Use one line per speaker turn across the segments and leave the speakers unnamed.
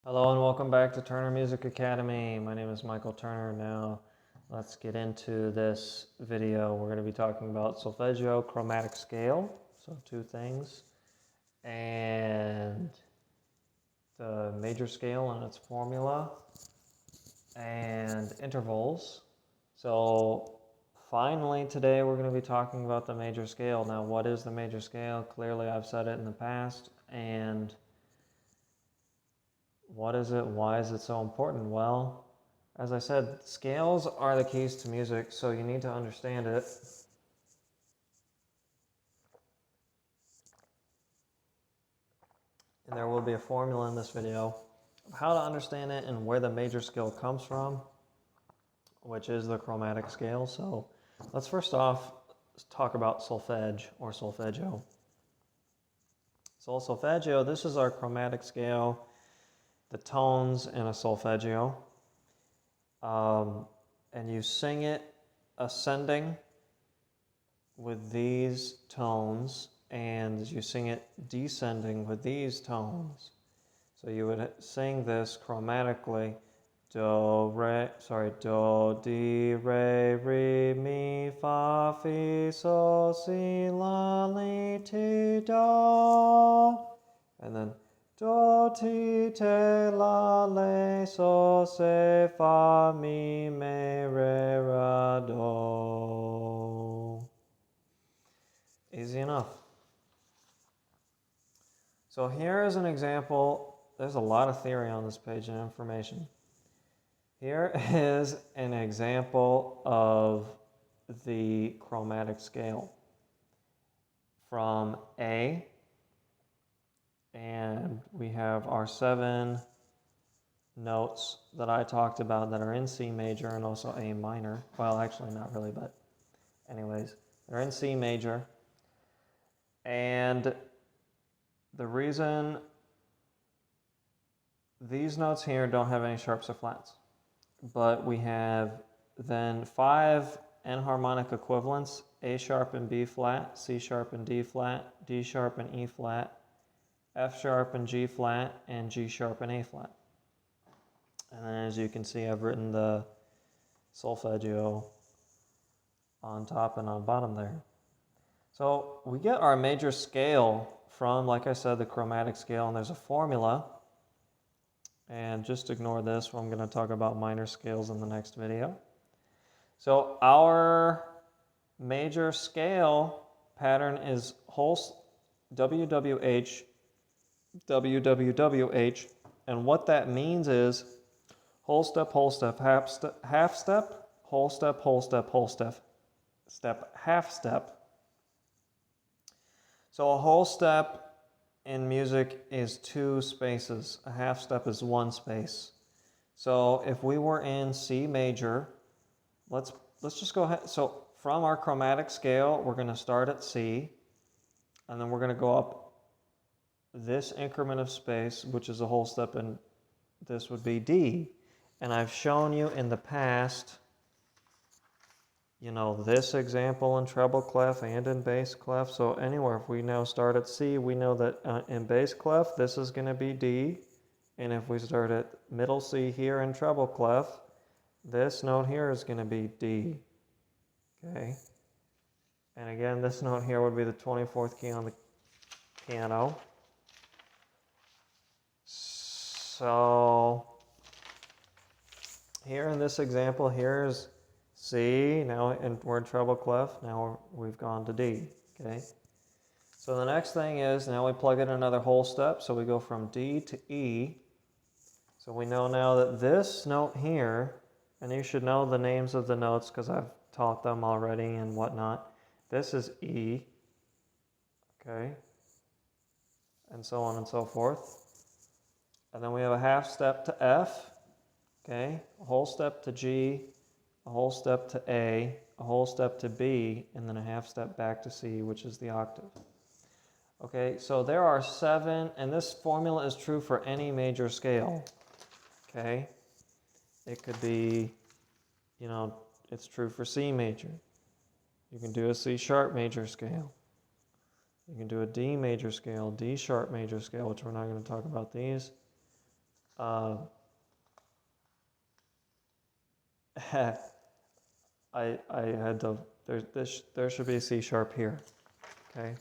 Hello and welcome back to Turner Music Academy. My name is Michael Turner. Now let's get into this video. We're going to be talking about solfeggio, chromatic scale, so two things, and the major scale and its formula, and intervals. So finally today we're going to be talking about the major scale. Now what is the major scale? Clearly I've said it in the past, and what is it? Why is it so important? Well, as I said, scales are the keys to music, so you need to understand it. And there will be a formula in this video of how to understand it and where the major scale comes from, which is the chromatic scale. So let's first off talk about solfege or solfeggio. So solfeggio, this is our chromatic scale, the tones in a solfeggio. And you sing it ascending with these tones, and you sing it descending with these tones. So you would sing this chromatically: do, di, re, mi, fa, fi, sol, si, la, li, ti, do. And then do, ti, te, la, le, so, se, fa, mi, me, re, ra, do. Easy enough. So here is an example. There's a lot of theory on this page and information. Here is an example of the chromatic scale from A, and we have our 7 notes that I talked about that are in C major and also A minor. Well, actually not really, but anyways, they're in C major. And the reason these notes here don't have any sharps or flats, but we have then 5 enharmonic equivalents: A sharp and B flat, C sharp and D flat, D sharp and E flat, F sharp and G flat, and G sharp and A flat. And then as you can see, I've written the solfeggio on top and on bottom there. So we get our major scale from, like I said, the chromatic scale, and there's a formula. And just ignore this, I'm going to talk about minor scales in the next video. So our major scale pattern is whole WWH, WWWH, and what that means is whole step, half step, whole step, whole step, whole step, half step. So a whole step in music is 2 spaces. A half step is 1 space. So if we were in C major, let's just go ahead. So from our chromatic scale, we're going to start at C, and then we're going to go up this increment of space, which is a whole step, and this would be D. And I've shown you in the past, this example in treble clef and in bass clef. So anywhere, if we now start at C, we know that in bass clef, this is going to be D. And if we start at middle C here in treble clef, this note here is going to be D. Okay. And again, this note here would be the 24th key on the piano. So here in this example, here's C, now we're in treble clef, now we've gone to D, okay? So the next thing is, now we plug in another whole step, so we go from D to E. So we know now that this note here, and you should know the names of the notes because I've taught them already and whatnot. This is E, okay? And so on and so forth. And then we have a half step to F, okay? A whole step to G, a whole step to A whole step to B, and then a half step back to C, which is the octave. Okay, so there are 7, and this formula is true for any major scale. Okay, it could be, it's true for C major. You can do a C sharp major scale. You can do a D major scale, D sharp major scale, which we're not going to talk about these. I had to, there should be a C sharp here, okay?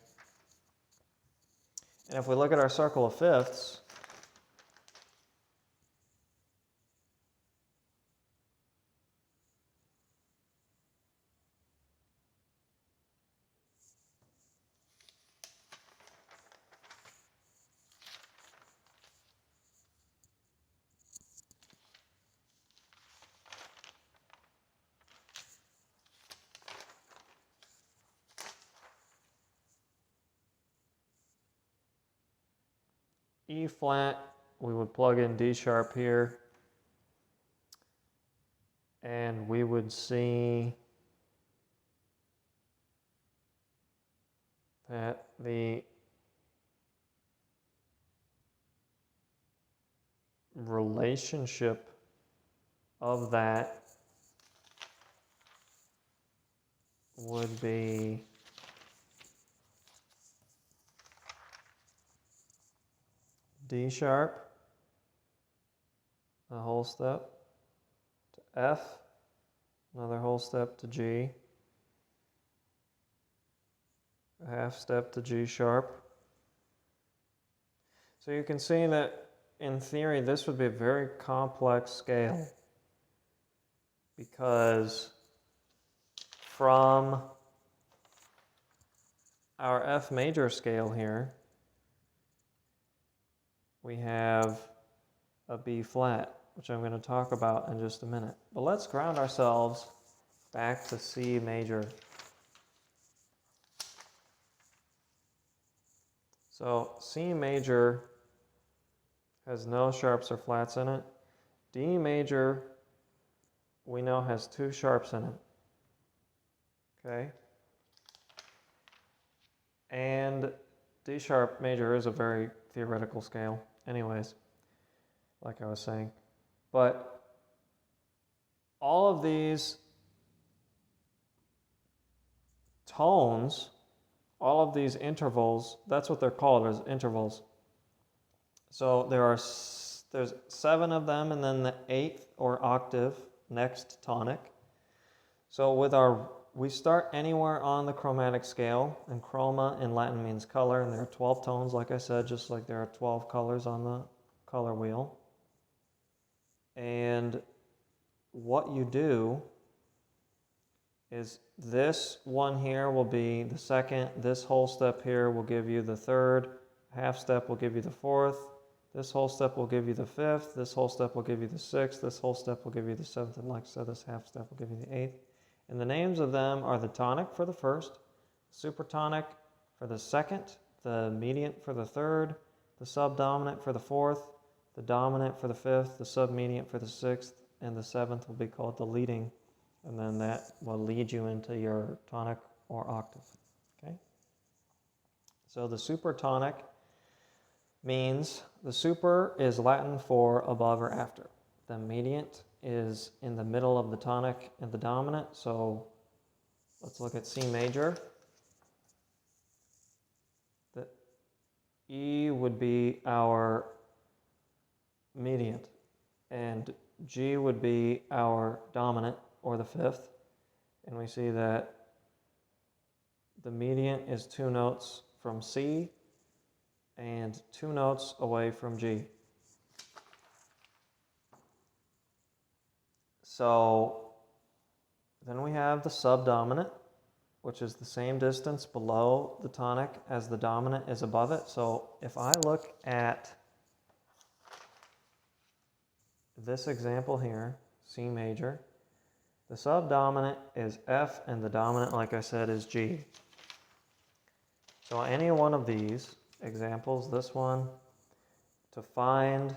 And if we look at our circle of fifths, E flat, we would plug in D sharp here, and we would see that the relationship of that would be D sharp, a whole step, to F, another whole step to G, a half step to G sharp. So you can see that in theory this would be a very complex scale, because from our F major scale here, we have a B flat, which I'm going to talk about in just a minute. But let's ground ourselves back to C major. So C major has no sharps or flats in it. D major, we know, has two sharps in it. Okay? And D sharp major is a very theoretical scale anyways, like I was saying. But all of these tones, all of these intervals, that's what they're called, as intervals. So there's 7 of them, and then the 8th or octave next tonic. So we start anywhere on the chromatic scale, and chroma in Latin means color, and there are 12 tones, like I said, just like there are 12 colors on the color wheel. And what you do is this one here will be the second, this whole step here will give you the third, half step will give you the fourth, this whole step will give you the fifth, this whole step will give you the sixth, this whole step will give you the seventh, and like I said, this half step will give you the eighth. And the names of them are the tonic for the first, supertonic for the second, the mediant for the third, the subdominant for the fourth, the dominant for the fifth, the submediant for the sixth, and the seventh will be called the leading. And then that will lead you into your tonic or octave. Okay? So the supertonic means the super is Latin for above or after. The mediant is in the middle of the tonic and the dominant. So let's look at C major. The E would be our mediant, and G would be our dominant, or the fifth. And we see that the mediant is 2 notes from C and 2 notes away from G. So then we have the subdominant, which is the same distance below the tonic as the dominant is above it. So if I look at this example here, C major, the subdominant is F and the dominant, like I said, is G. So any one of these examples, this one, to find,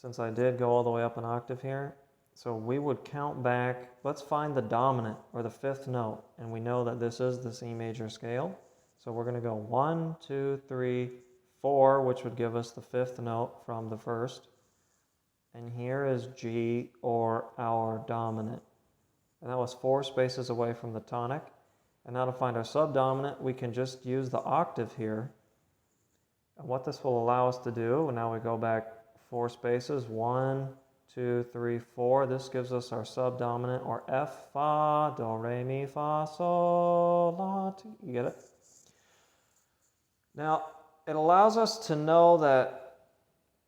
since I did go all the way up an octave here, so we would count back, let's find the dominant or the fifth note, and we know that this is the C major scale. So we're going to go 1, 2, 3, 4, which would give us the fifth note from the first. And here is G, or our dominant. And that was 4 spaces away from the tonic. And now to find our subdominant, we can just use the octave here. And what this will allow us to do, and now we go back 4 spaces. 1, 2, 3, 4. This gives us our subdominant, or F, Fa, Do, Re, Mi, Fa, Sol, La, Ti. You get it? Now, it allows us to know that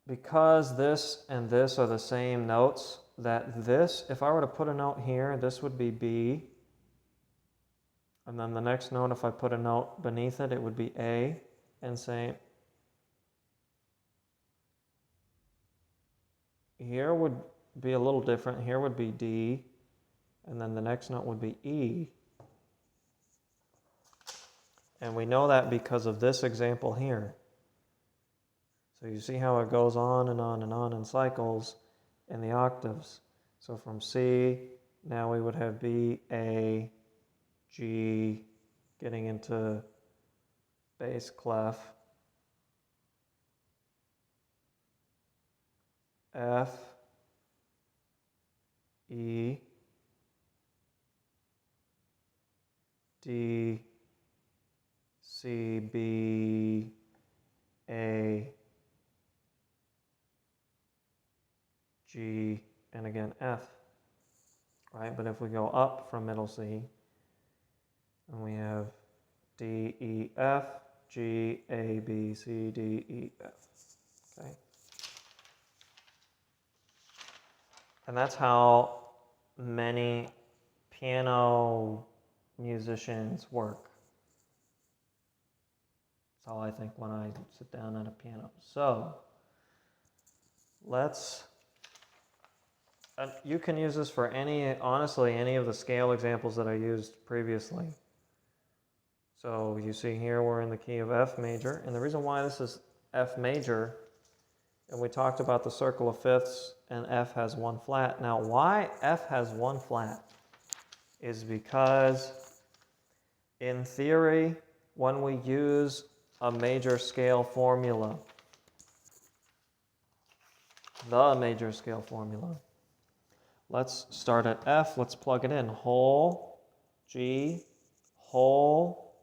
because this and this are the same notes, that this, if I were to put a note here, this would be B. And then the next note, if I put a note beneath it, it would be A. And same. Here would be a little different. Here would be D. And then the next note would be E. And we know that because of this example here. So you see how it goes on and on and on in cycles in the octaves. So from C, now we would have B, A, G, getting into bass clef, F, E, D, C, B, A, G, and again F, right? But if we go up from middle C, and we have D, E, F, G, A, B, C, D, E, F, okay? And that's how many piano musicians work. That's how I think when I sit down at a piano. So let's, you can use this for honestly, any of the scale examples that I used previously. So you see here we're in the key of F major, and the reason why this is F major, and we talked about the circle of fifths, and F has 1 flat. Now why F has 1 flat is because in theory, when we use a major scale formula, the major scale formula, let's start at F, let's plug it in. Whole, G, whole,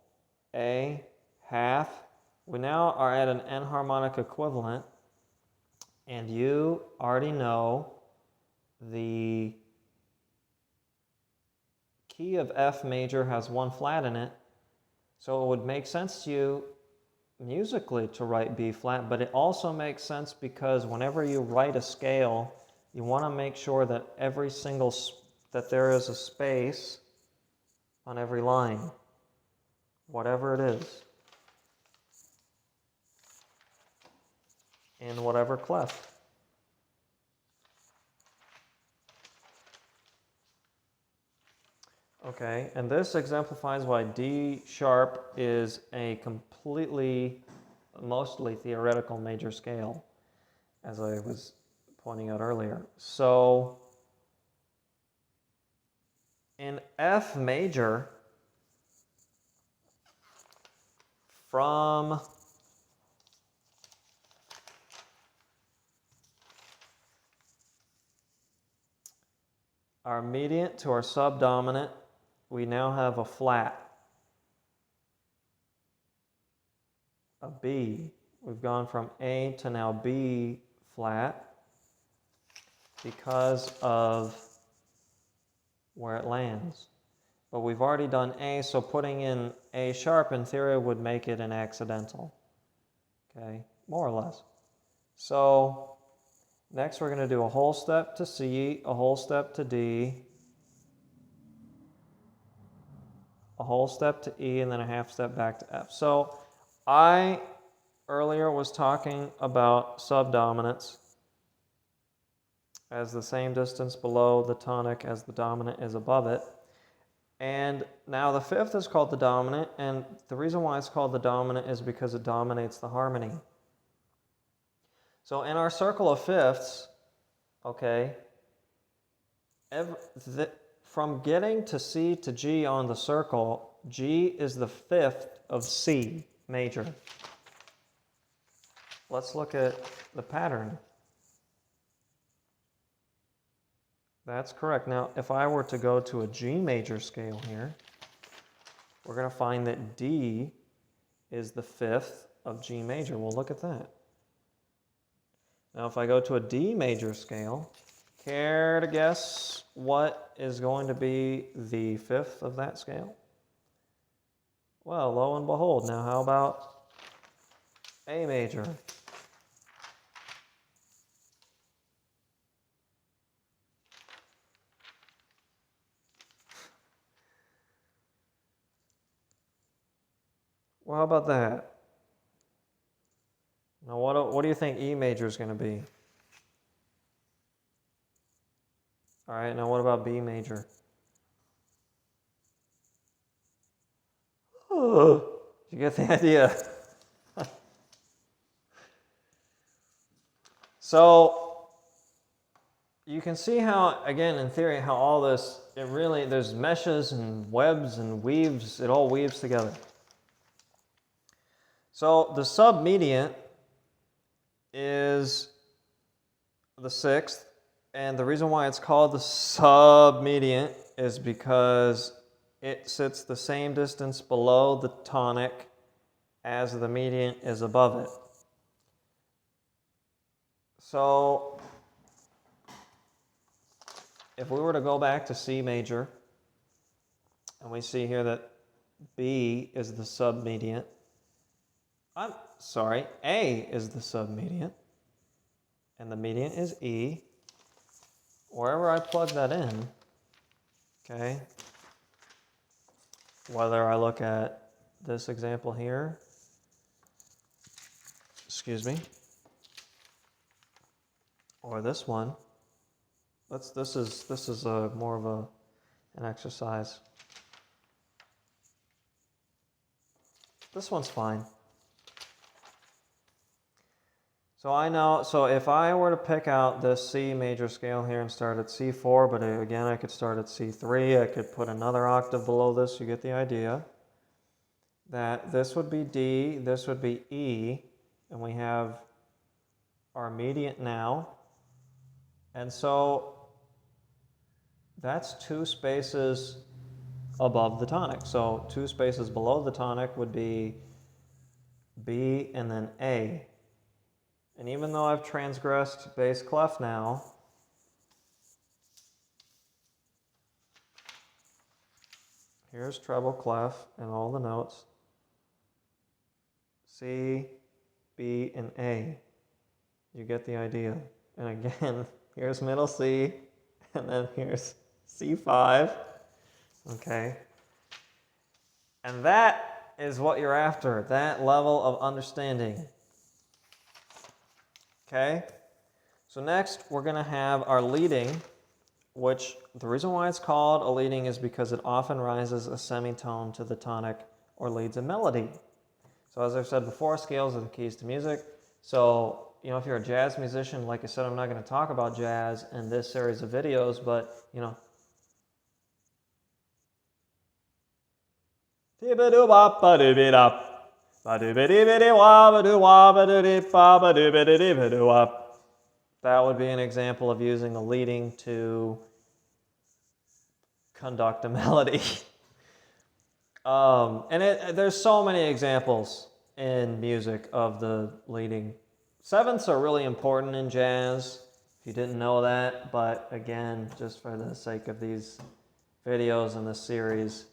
A, half. We now are at an enharmonic equivalent, and you already know the key of F major has 1 flat in it, so it would make sense to you musically to write B flat, but it also makes sense because whenever you write a scale, you want to make sure that that there is a space on every line, whatever it is, in whatever clef. Okay, and this exemplifies why D sharp is a mostly theoretical major scale, as I was pointing out earlier. So in F major, from our mediant to our subdominant, we now have a flat, a B. We've gone from A to now B flat because of where it lands. But we've already done A, so putting in A sharp in theory would make it an accidental. Okay, more or less. So next we're going to do a whole step to C, a whole step to D, a whole step to E, and then a half step back to F. So I earlier was talking about subdominants as the same distance below the tonic as the dominant is above it. And now the fifth is called the dominant, and the reason why it's called the dominant is because it dominates the harmony. So in our circle of fifths, okay, from getting to C to G on the circle, G is the fifth of C major. Let's look at the pattern. That's correct. Now, if I were to go to a G major scale here, we're going to find that D is the fifth of G major. Well, look at that. Now if I go to a D major scale, care to guess what is going to be the fifth of that scale? Well, lo and behold, now how about A major? Well, how about that? Now what do you think E major is going to be? All right, now what about B major? Oh, you get the idea? So you can see how, again, in theory, how all this, there's meshes and webs and weaves, it all weaves together. So the submediant is the sixth, and the reason why it's called the submediant is because it sits the same distance below the tonic as the mediant is above it. So if we were to go back to C major, and we see here that B is the submediant, A is the submediant, and the mediant is E. Wherever I plug that in, okay, whether I look at this example here, excuse me, or this one, this is more of an exercise. This one's fine. So I know, so if I were to pick out this C major scale here and start at C4, but again, I could start at C3, I could put another octave below this, you get the idea. That this would be D, this would be E, and we have our mediant now. And so that's two spaces above the tonic. So two spaces below the tonic would be B and then A. And even though I've transgressed bass clef now, here's treble clef and all the notes. C, B, and A. You get the idea. And again, here's middle C, and then here's C5. Okay. And that is what you're after, that level of understanding. Okay? So next, we're going to have our leading, which the reason why it's called a leading is because it often rises a semitone to the tonic or leads a melody. So as I've said before, scales are the keys to music. So, you know, if you're a jazz musician, like I said, I'm not going to talk about jazz in this series of videos, but, you know, that would be an example of using a leading to conduct a melody. There's so many examples in music of the leading. Sevenths are really important in jazz, if you didn't know that, but again, just for the sake of these videos and this series,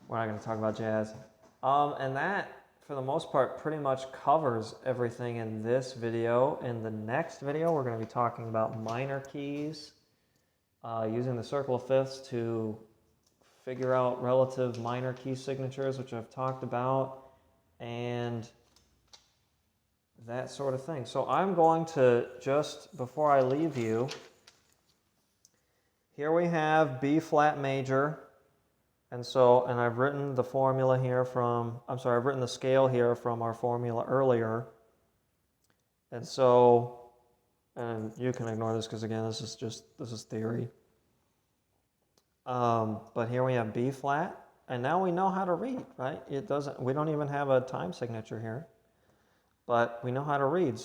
we're not going to talk about jazz. And that, for the most part, pretty much covers everything in this video. In the next video, we're going to be talking about minor keys, using the circle of fifths to figure out relative minor key signatures, which I've talked about, and that sort of thing. So I'm going to, just before I leave you, here we have B flat major. And I've written the formula here I've written the scale here from our formula earlier. And you can ignore this because again, this is theory. But here we have B flat, and now we know how to read, right? We don't even have a time signature here, but we know how to read.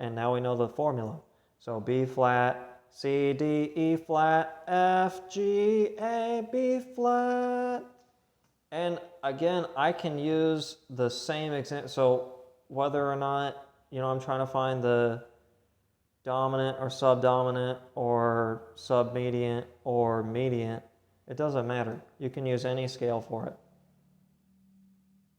And now we know the formula. So B flat, C, D, E flat, F, G, A, B flat. And again, I can use the same example. So whether or not, I'm trying to find the dominant or subdominant or submediant or mediant. It doesn't matter. You can use any scale for it.